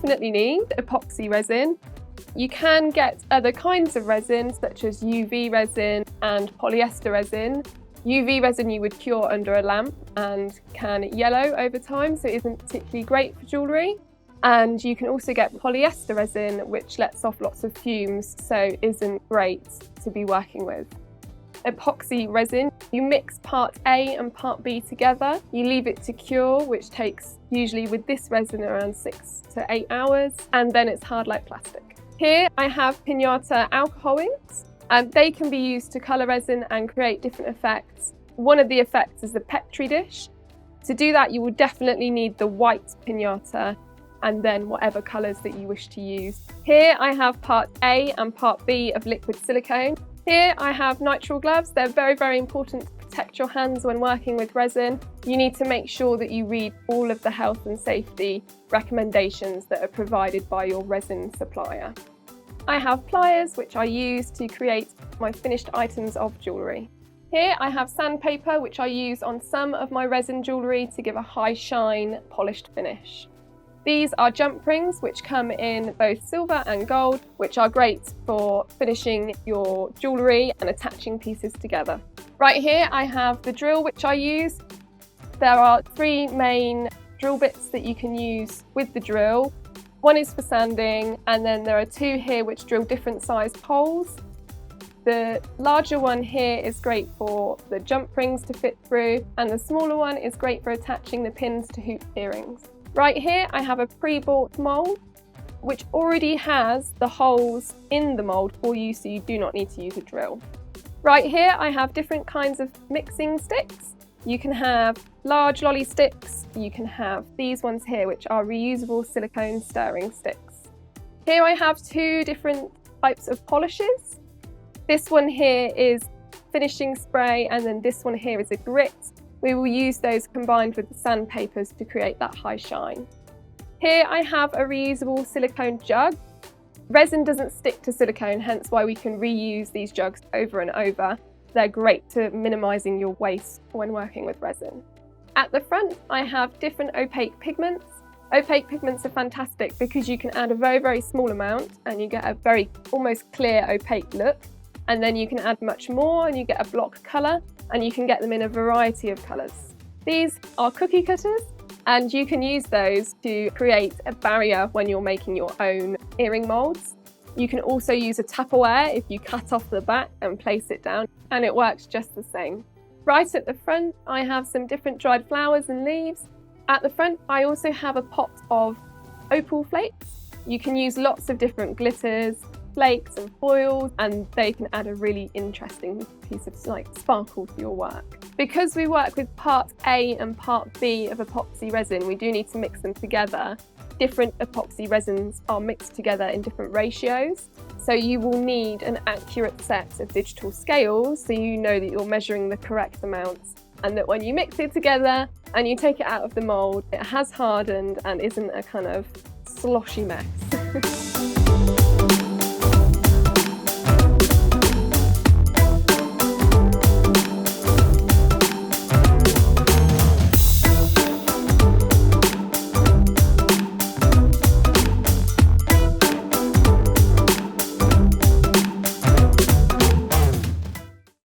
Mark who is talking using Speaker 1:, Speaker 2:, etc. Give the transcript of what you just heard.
Speaker 1: definitely need epoxy resin. You can get other kinds of resin such as UV resin and polyester resin. UV resin you would cure under a lamp and can yellow over time, so it isn't particularly great for jewellery. And you can also get polyester resin, which lets off lots of fumes, so isn't great to be working with. Epoxy resin, you mix part A and part B together. You leave it to cure, which takes usually with this resin around 6 to 8 hours, and then it's hard like plastic. Here I have Pinata alcohol inks, and they can be used to colour resin and create different effects. One of the effects is the Petri dish. To do that, you will definitely need the white Pinata and then whatever colours that you wish to use. Here I have part A and part B of liquid silicone. Here I have nitrile gloves. They're very, very important to protect your hands when working with resin. You need to make sure that you read all of the health and safety recommendations that are provided by your resin supplier. I have pliers, which I use to create my finished items of jewellery. Here I have sandpaper, which I use on some of my resin jewellery to give a high shine, polished finish. These are jump rings, which come in both silver and gold, which are great for finishing your jewellery and attaching pieces together. Right here I have the drill which I use. There are 3 main drill bits that you can use with the drill. One is for sanding, and then there are 2 here which drill different sized holes. The larger one here is great for the jump rings to fit through, and the smaller one is great for attaching the pins to hoop earrings. Right here I have a pre-bought mould which already has the holes in the mould for you, so you do not need to use a drill. Right here I have different kinds of mixing sticks. You can have large lolly sticks, you can have these ones here which are reusable silicone stirring sticks. Here I have 2 different types of polishes. This one here is finishing spray, and then this one here is a grit. We will use those combined with the sandpapers to create that high shine. Here I have a reusable silicone jug. Resin doesn't stick to silicone, hence why we can reuse these jugs over and over. They're great to minimising your waste when working with resin. At the front I have different opaque pigments. Opaque pigments are fantastic because you can add a very, very small amount and you get a very almost clear opaque look. And then you can add much more and you get a block colour, and you can get them in a variety of colours. These are cookie cutters, and you can use those to create a barrier when you're making your own earring moulds. You can also use a Tupperware if you cut off the back and place it down, and it works just the same. Right at the front I have some different dried flowers and leaves. At the front I also have a pot of opal flakes. You can use lots of different glitters, flakes and foils, and they can add a really interesting piece of sparkle to your work. Because we work with part A and part B of epoxy resin, we do need to mix them together. Different epoxy resins are mixed together in different ratios, so you will need an accurate set of digital scales so you know that you're measuring the correct amounts, and that when you mix it together and you take it out of the mould, it has hardened and isn't a kind of sloshy mess.